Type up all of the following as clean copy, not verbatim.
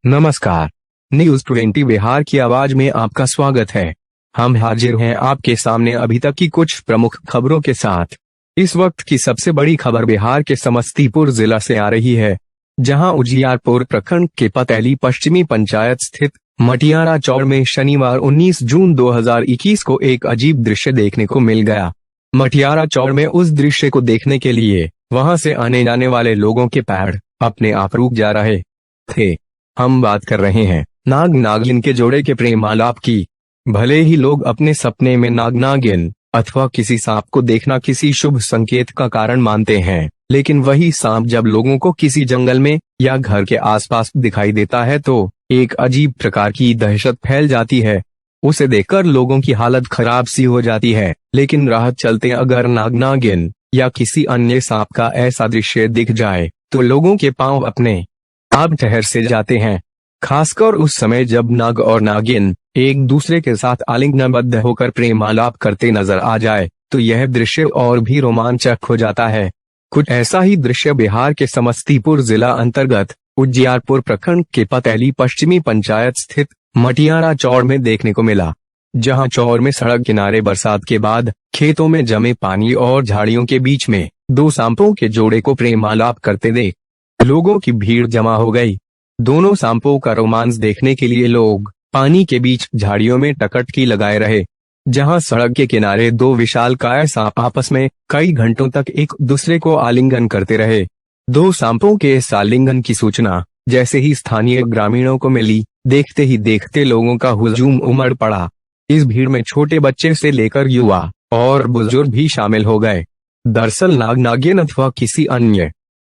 नमस्कार, न्यूज 20 बिहार की आवाज में आपका स्वागत है। हम हाजिर हैं आपके सामने अभी तक की कुछ प्रमुख खबरों के साथ। इस वक्त की सबसे बड़ी खबर बिहार के समस्तीपुर जिला से आ रही है, जहां उजियारपुर प्रखंड के पतैली पश्चिमी पंचायत स्थित मटियारा चौड़ में शनिवार 19 जून 2021 को एक अजीब दृश्य देखने को मिल गया। मटियारा चौड़ में उस दृश्य को देखने के लिए वहां से आने जाने वाले लोगों के पैर अपने आप रुक जा रहे थे। हम बात कर रहे हैं नाग नागिन के जोड़े के प्रेम आलाप की। भले ही लोग अपने सपने में नाग नागिन अथवा किसी सांप को देखना किसी शुभ संकेत का कारण मानते हैं, लेकिन वही सांप जब लोगों को किसी जंगल में या घर के आसपास दिखाई देता है तो एक अजीब प्रकार की दहशत फैल जाती है। उसे देखकर लोगों की हालत खराब सी हो जाती है। लेकिन राह चलते अगर नाग नागिन या किसी अन्य सांप का ऐसा दृश्य दिख जाए तो लोगों के पांव अपने आप ठहर से जाते हैं, खासकर उस समय जब नाग और नागिन एक दूसरे के साथ आलिंगनबद्ध होकर प्रेमालाप करते नजर आ जाए तो यह दृश्य और भी रोमांचक हो जाता है। कुछ ऐसा ही दृश्य बिहार के समस्तीपुर जिला अंतर्गत उजियारपुर प्रखंड के पतैली पश्चिमी पंचायत स्थित मटियारा चौड़ में देखने को मिला, जहां चौड़ में सड़क किनारे बरसात के बाद खेतों में जमे पानी और झाड़ियों के बीच में दो सांपों के जोड़े को प्रेमालाप करते देख लोगों की भीड़ जमा हो गई। दोनों सांपों का रोमांस देखने के लिए लोग पानी के बीच झाड़ियों में टकटकी लगाए रहे, जहां सड़क के किनारे दो विशालकाय सांप आपस में कई घंटों तक एक दूसरे को आलिंगन करते रहे। दो सांपों के इस आलिंगन की सूचना जैसे ही स्थानीय ग्रामीणों को मिली, देखते ही देखते लोगों का हुजूम उमड़ पड़ा। इस भीड़ में छोटे बच्चे से लेकर युवा और बुजुर्ग भी शामिल हो गए। दरअसल नाग नागिन अथवा किसी अन्य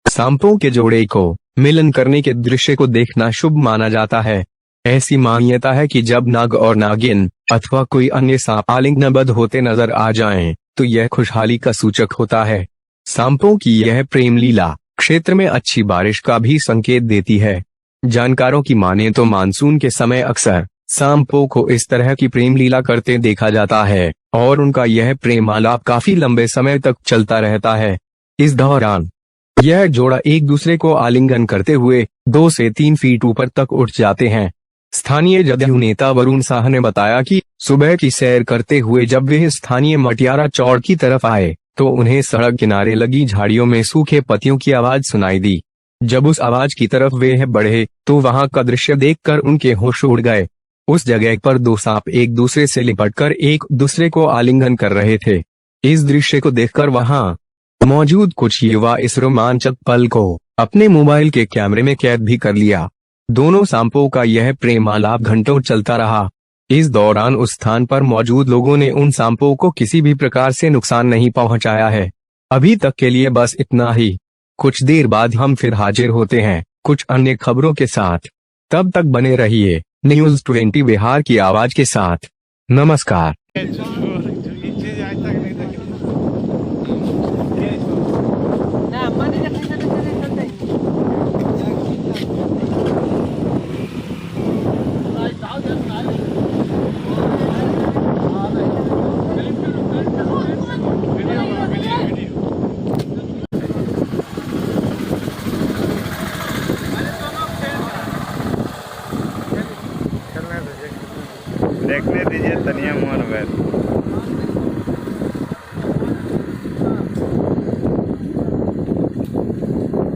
सांपों के जोड़े को मिलन करने के दृश्य को देखना शुभ माना जाता है। ऐसी मान्यता है कि जब नाग और नागिन अथवा कोई अन्य सांप आलिंगनबद्ध होते नजर आ जाएं, तो यह खुशहाली का सूचक होता है। सांपों की यह प्रेम लीला क्षेत्र में अच्छी बारिश का भी संकेत देती है। जानकारों की माने तो मानसून के समय अक्सर सांपों को इस तरह की प्रेम लीला करते देखा जाता है और उनका यह प्रेम आलाप काफी लंबे समय तक चलता रहता है। इस दौरान यह जोड़ा एक दूसरे को आलिंगन करते हुए 2 से 3 फीट ऊपर तक उठ जाते हैं। स्थानीय जदयू नेता वरुण साह ने बताया कि सुबह की सैर करते हुए जब वे स्थानीय मटियारा चौड़ की तरफ आए तो उन्हें सड़क किनारे लगी झाड़ियों में सूखे पत्तियों की आवाज सुनाई दी। जब उस आवाज की तरफ वे बढ़े तो वहां का दृश्य देखकर उनके होश उड़ गए। उस जगह पर दो सांप एक दूसरे से लिपटकर एक दूसरे को आलिंगन कर रहे थे। इस दृश्य को देखकर वहां मौजूद कुछ युवा इस रोमांचक पल को अपने मोबाइल के कैमरे में कैद भी कर लिया। दोनों सांपों का यह प्रेम आलाप घंटों चलता रहा। इस दौरान उस स्थान पर मौजूद लोगों ने उन सांपों को किसी भी प्रकार से नुकसान नहीं पहुंचाया है। अभी तक के लिए बस इतना ही। कुछ देर बाद हम फिर हाजिर होते हैं कुछ अन्य खबरों के साथ। तब तक बने रहिए न्यूज 20 बिहार की आवाज के साथ। नमस्कार। देखने दीजिए तनिया मोहन वैद।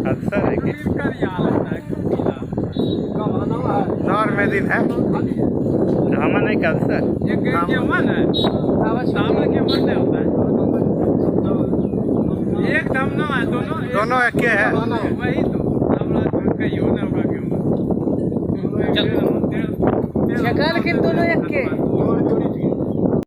अच्छा है कि नौर में दिन है धामा नहीं कर सर ये मन है सामने के मन नहीं होता है एक धाम ना है दोनों एक है वही